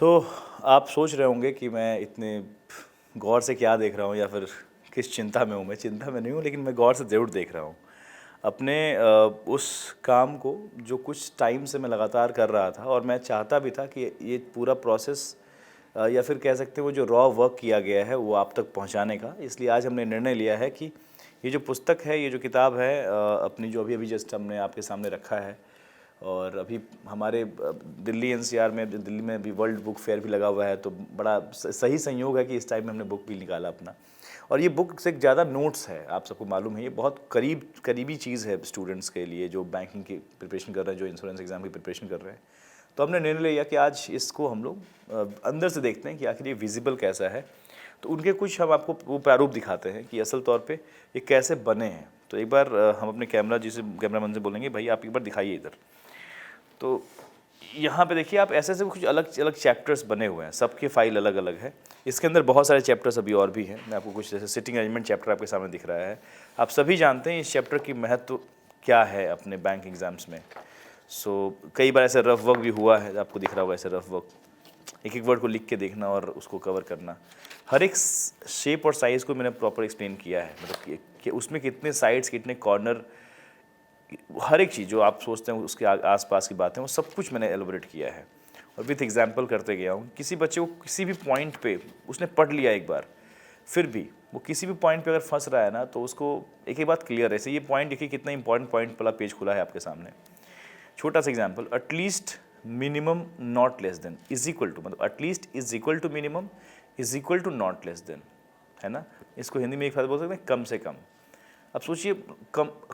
आप सोच रहे होंगे कि मैं इतने गौर से क्या देख रहा हूँ या फिर किस चिंता में हूँ। मैं चिंता में नहीं हूँ, लेकिन मैं गौर से ज़रूर देख रहा हूँ अपने उस काम को जो कुछ टाइम से मैं लगातार कर रहा था, और मैं चाहता भी था कि ये पूरा प्रोसेस या फिर कह सकते हैं वो जो रॉ वर्क किया गया है वो आप तक पहुंचाने का। इसलिए आज हमने निर्णय लिया है कि ये जो पुस्तक है, ये जो किताब है, अपनी जो अभी अभी जस्ट हमने आपके सामने रखा है, और अभी हमारे दिल्ली एनसीआर में, दिल्ली में अभी वर्ल्ड बुक फेयर भी लगा हुआ है, तो बड़ा सही संयोग है कि इस टाइम में हमने बुक भी निकाला अपना। और ये बुक से ज़्यादा नोट्स है, आप सबको मालूम है, ये बहुत करीबी चीज़ है स्टूडेंट्स के लिए जो बैंकिंग की प्रिपरेशन कर रहे हैं, जो इंश्योरेंस एग्ज़ाम की प्रिपरेशन कर रहे हैं। तो हमने निर्णय लिया कि आज इसको हम लोग अंदर से देखते हैं कि आखिर ये विजिबल कैसा है। तो उनके कुछ हम आपको वो प्रारूप दिखाते हैं कि असल तौर पे ये कैसे बने हैं। तो एक बार हम अपने कैमरामैन से बोलेंगे, भाई आप एक बार दिखाइए इधर। तो यहाँ पे देखिए आप, ऐसे ऐसे कुछ अलग अलग चैप्टर्स बने हुए हैं, सबकी फाइल अलग अलग है। इसके अंदर बहुत सारे चैप्टर्स अभी और भी हैं। मैं आपको कुछ, जैसे सिटिंग अरेंजमेंट चैप्टर आपके सामने दिख रहा है। आप सभी जानते हैं इस चैप्टर की महत्व क्या है अपने बैंक एग्ज़ाम्स में। कई बार ऐसे रफ वर्क भी हुआ है, आपको दिख रहा होगा ऐसे रफ वर्क, एक एक वर्ड को लिख के देखना और उसको कवर करना। हर एक शेप और साइज़ को मैंने प्रॉपर एक्सप्लेन किया है, मतलब कि उसमें कितने साइड्स, कितने कॉर्नर, हर एक चीज़ जो आप सोचते हैं उसके आसपास की बातें, वो सब कुछ मैंने एलोबरेट किया है और विथ एग्जांपल करते गया हूँ। किसी बच्चे को किसी भी पॉइंट पे उसने पढ़ लिया एक बार, फिर भी वो किसी भी पॉइंट पे अगर फंस रहा है ना, तो उसको एक ही बात क्लियर है। ऐसे ये पॉइंट देखिए, कितना इंपॉर्टेंट पॉइंट वाला पेज खुला है आपके सामने। छोटा सा example, at least minimum not less than is equal to, मतलब at least is equal to minimum is equal to not less than, है ना। इसको हिंदी में एक बात बोल सकते हैं, कम से कम। अब सोचिए,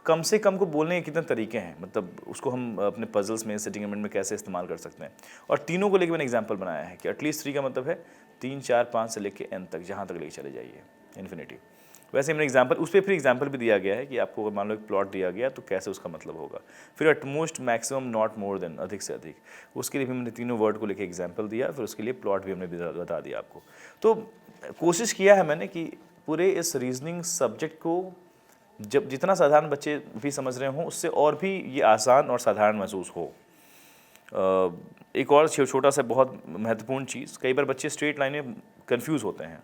कम से कम को बोलने के कितने तरीके हैं, मतलब उसको हम अपने पजल्स में, सेटिंग एलिमेंट में कैसे इस्तेमाल कर सकते हैं। और तीनों को लेकर मैंने एग्जांपल बनाया है कि एटलीस्ट 3 का मतलब है 3, 4, 5 से लेके n तक, जहाँ तक लेके चले जाइए, इन्फिनिटी। वैसे मैंने एग्जांपल, उस पर फिर एग्जांपल भी दिया गया है कि आपको अगर मान लो एक प्लॉट दिया गया तो कैसे उसका मतलब होगा। फिर utmost, maximum, not more than, अधिक से अधिक, उसके लिए भी मैंने तीनों वर्ड को लेकर एग्जाम्पल दिया। फिर उसके लिए प्लॉट भी हमने बता दिया आपको। तो कोशिश किया है मैंने कि पूरे इस रीजनिंग सब्जेक्ट को जब जितना साधारण बच्चे भी समझ रहे हों, उससे और भी ये आसान और साधारण महसूस हो। एक और छोटा सा बहुत महत्वपूर्ण चीज़, कई बार बच्चे स्ट्रेट लाइन में कन्फ्यूज़ होते हैं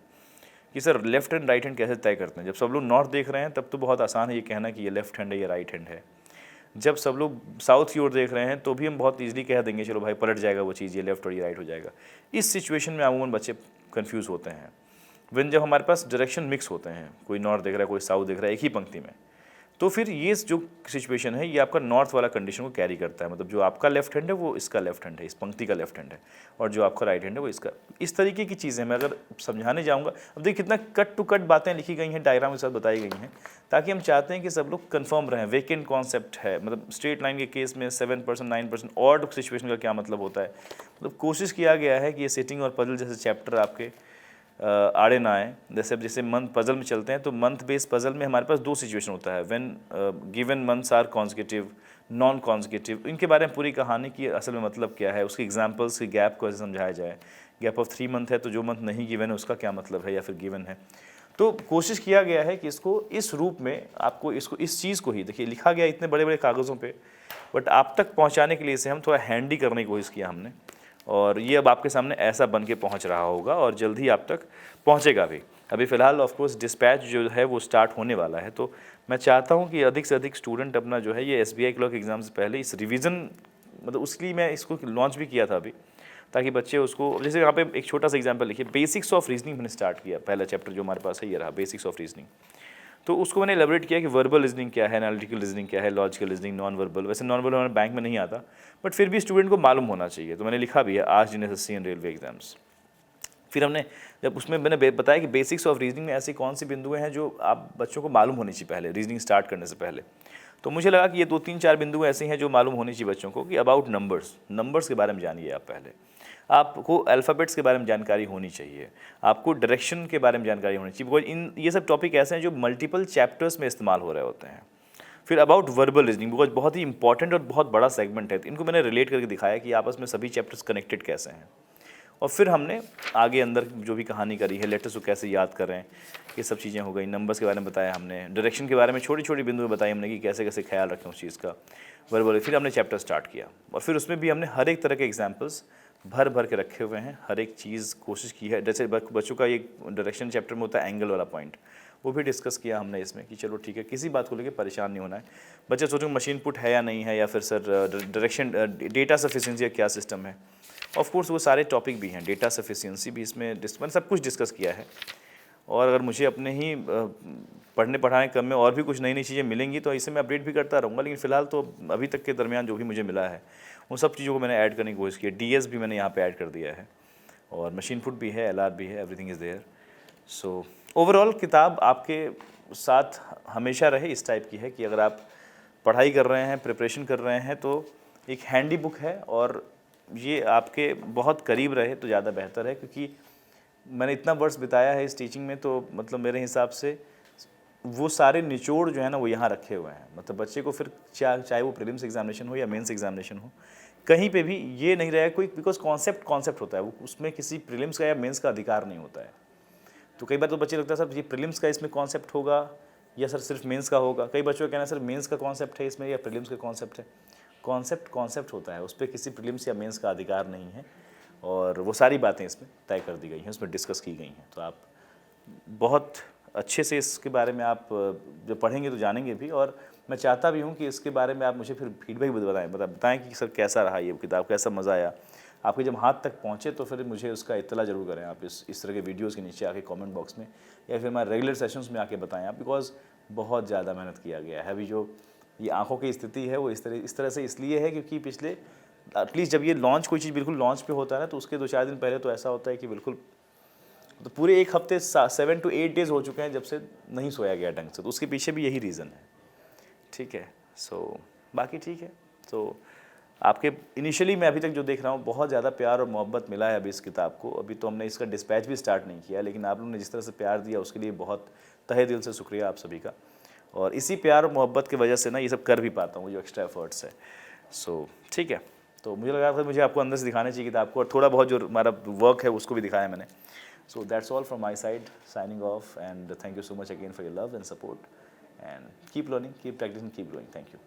कि sir left hand right hand कैसे तय करते हैं। जब सब लोग नॉर्थ देख रहे हैं तब तो बहुत आसान है ये कहना कि ये लेफ्ट हैंड है, ये राइट हैंड है। जब सब लोग साउथ की ओर देख रहे हैं तो भी हम बहुत ईजिली कह देंगे चलो भाई पलट जाएगा वो चीज़, ये लेफ्ट और ये राइट हो जाएगा। इस सिचुएशन में अमूमन बच्चे कन्फ्यूज़ होते हैं। जब हमारे पास डायरेक्शन मिक्स होते हैं, कोई नॉर्थ देख रहा है, कोई साउथ देख रहा है एक ही पंक्ति में, तो फिर ये जो सिचुएशन है ये आपका नॉर्थ वाला कंडीशन को कैरी करता है। मतलब जो आपका लेफ्ट हैंड है वो इसका लेफ्ट हैंड है, इस पंक्ति का लेफ्ट हैंड है, और जो आपका राइट हैंड है वो इसका। इस तरीके की चीज़ें मैं अगर समझाने जाऊँगा, अब देखिए कितना कट टू कट बातें लिखी गई हैं, डायग्राम के साथ बताई गई हैं, ताकि हम चाहते हैं कि सब लोग कन्फर्म रहें। वेकेंट कॉन्सेप्ट है, मतलब स्ट्रेट लाइन के केस में 7%, 9%, ऑड सिचुएशन का क्या मतलब होता है। मतलब कोशिश किया गया है कि ये सेटिंग और पजल जैसे चैप्टर आपके आड़े ना आए। जैसे मंथ पजल में चलते हैं तो मंथ बेस्ड पजल में हमारे पास 2 सिचुएशन होता है, when given months are consecutive, non consecutive. इनके बारे में पूरी कहानी की असल में मतलब क्या है, उसके एग्जांपल्स के गैप को ऐसे समझाया जाए। गैप ऑफ 3 मंथ है तो जो मंथ नहीं गिवन है उसका क्या मतलब है, या फिर गिवन है। तो कोशिश किया गया है कि इसको इस रूप में आपको, इसको इस चीज़ को ही देखिए लिखा गया इतने बड़े बड़े कागज़ों पे, बट आप तक पहुंचाने के लिए इसे हम थोड़ा हैंडी करने की कोशिश किया हमने, और ये अब आपके सामने ऐसा बन के पहुँच रहा होगा और जल्द ही आप तक पहुँचेगा भी। अभी फ़िलहाल ऑफ कोर्स डिस्पैच जो है वो स्टार्ट होने वाला है, तो मैं चाहता हूँ कि अधिक से अधिक स्टूडेंट अपना जो है ये SBI क्लर्क एग्ज़ाम से पहले इस रिवीजन, मतलब उसके लिए मैं इसको लॉन्च भी किया था अभी, ताकि बच्चे उसको, जैसे यहाँ पे एक छोटा सा एग्जांपल लिखिए, बेसिक्स ऑफ रीजनिंग मैंने स्टार्ट किया। पहला चैप्टर जो हमारे पास है ये रहा, बेसिक्स ऑफ रीजनिंग। तो उसको मैंने एलेबरेट किया कि वर्बल रीजनिंग क्या है, एनालिटिकल रीजनिंग क्या है, लॉजिकल रीजनिंग, नॉन वर्बल। वैसे नॉन वर्बल हमारे बैंक में नहीं आता, बट फिर भी स्टूडेंट को मालूम होना चाहिए, तो मैंने लिखा भी है आज इन SSC एंड रेलवे एग्जाम्स। फिर हमने जब उसमें मैंने बताया कि बेसिक्स ऑफ रीजनिंग में ऐसी कौन सी बिंदुएं हैं जो आप बच्चों को मालूम होनी चाहिए पहले रीजनिंग स्टार्ट करने से पहले। तो मुझे लगा कि ये 2, 3, 4 बिंदु ऐसे हैं जो मालूम होनी चाहिए बच्चों को, कि अबाउट नंबर्स के बारे में जानिए आप पहले, आपको अल्फ़ाबेट्स के बारे में जानकारी होनी चाहिए, आपको डायरेक्शन के बारे में जानकारी होनी चाहिए, बिकॉज ये सब टॉपिक ऐसे हैं जो मल्टीपल चैप्टर्स में इस्तेमाल हो रहे होते हैं। फिर अबाउट वर्बल रीजनिंग, बिकॉज बहुत ही इंपॉर्टेंट और बहुत बड़ा सेगमेंट है, तो इनको मैंने रिलेट करके दिखाया कि आपस में सभी चैप्टर्स कनेक्टेड कैसे हैं। और फिर हमने आगे अंदर जो भी कहानी करी है, लेटर्स को कैसे याद करें, ये सब चीज़ें हो गई। नंबर्स के बारे में बताया हमने, डायरेक्शन के बारे में छोटी छोटी बिंदु बताई हमने कि कैसे कैसे ख्याल रखें उस चीज़ का, वर्बल। फिर हमने चैप्टर स्टार्ट किया और फिर उसमें भी हमने हर एक तरह के एग्जाम्पल्स भर भर के रखे हुए हैं, हर एक चीज़ कोशिश की है। जैसे बच्चों का एक डायरेक्शन चैप्टर में होता है एंगल वाला पॉइंट, वो भी डिस्कस किया हमने इसमें कि चलो ठीक है, किसी बात को लेकर परेशान नहीं होना है। बच्चे सोचेंगे मशीन पुट है या नहीं है, या फिर सर डायरेक्शन डेटा सफिशिएंसी का क्या सिस्टम है। ऑफ कोर्स वो सारे टॉपिक भी हैं, डेटा सफिशिएंसी भी इसमें मैंने सब कुछ डिस्कस किया है। और अगर मुझे अपने ही पढ़ने पढ़ाने क्रम में और भी कुछ नई नई चीज़ें मिलेंगी तो इसे मैं अपडेट भी करता रहूँगा, लेकिन फ़िलहाल तो अभी तक के दरमियान जो भी मुझे मिला है उन सब चीज़ों को मैंने ऐड करने की कोशिश की है। डीएस भी मैंने यहाँ पे ऐड कर दिया है, और मशीन फुट भी है, एलआर भी है, everything is there. So overall किताब आपके साथ हमेशा रहे इस टाइप की है कि अगर आप पढ़ाई कर रहे हैं, प्रिपरेशन कर रहे हैं, तो एक हैंडी बुक है, और ये आपके बहुत करीब रहे तो ज़्यादा बेहतर है, क्योंकि मैंने इतना वर्ष बिताया है इस टीचिंग में, तो मतलब मेरे हिसाब से वो सारे निचोड़ जो है ना वो यहाँ रखे हुए हैं। मतलब बच्चे को फिर चाहे वो प्रीलिम्स एग्जामिनेशन हो या मेंस एग्जामिनेशन हो, कहीं पे भी ये नहीं रहेगा कोई, बिकॉज कॉन्सेप्ट होता है वो, उसमें किसी प्रीलिम्स का या मेंस का अधिकार नहीं होता है। तो कई बार तो बच्चे लगता है सर ये प्रीलिम्स का इसमें कॉन्सेप्ट होगा या सर सिर्फ मेंस का होगा। कई बच्चों का कहना है सर मेंस का कॉन्सेप्ट है इसमें या प्रीलिम्स का कॉन्सेप्ट है। कॉन्सेप्ट होता है, उस पर किसी प्रीलिम्स या मेंस का अधिकार नहीं है, और वो सारी बातें इसमें तय कर दी गई हैं, उसमें डिस्कस की गई हैं। तो आप बहुत अच्छे से इसके बारे में आप जब पढ़ेंगे तो जानेंगे भी, और मैं चाहता भी हूँ कि इसके बारे में आप मुझे फिर फीडबैक भी बताएं कि सर कैसा रहा ये किताब, कैसा मज़ा आया आपके जब हाथ तक पहुँचे, तो फिर मुझे उसका इत्तला ज़रूर करें आप इस तरह के वीडियोज़ के नीचे आके कमेंट बॉक्स में, या फिर हमारे रेगुलर सेशंस में आके बताएं आप, बिकॉज बहुत ज़्यादा मेहनत किया गया है। अभी जो ये आँखों की स्थिति है वो इस तरह से इसलिए है क्योंकि पिछले एटलीस्ट जब ये लॉन्च कोई चीज़ बिल्कुल लॉन्च पे होता है ना, तो उसके 2-4 दिन पहले तो ऐसा होता है कि बिल्कुल, तो पूरे एक हफ्ते 7 to 8 डेज़ हो चुके हैं जब से नहीं सोया गया ढंग से, तो उसके पीछे भी यही रीज़न है। ठीक है, सो बाकी ठीक है। तो आपके इनिशियली मैं अभी तक जो देख रहा हूँ बहुत ज़्यादा प्यार और मोहब्बत मिला है अभी इस किताब को। अभी तो हमने इसका डिस्पैच भी स्टार्ट नहीं किया, लेकिन आप लोगों ने जिस तरह से प्यार दिया उसके लिए बहुत तहे दिल से शुक्रिया आप सभी का। और इसी प्यार और मोहब्बत की वजह से ना ये सब कर भी पाता हूँ, जो एक्स्ट्रा एफर्ट्स है। सो ठीक है, तो मुझे लगा था मुझे आपको अंदर से दिखाना चाहिए किताब को, और थोड़ा बहुत जो हमारा वर्क है उसको भी दिखाया मैंने। So that's all from my side, signing off, and thank you so much again for your love and support, and keep learning, keep practicing, keep growing. Thank you.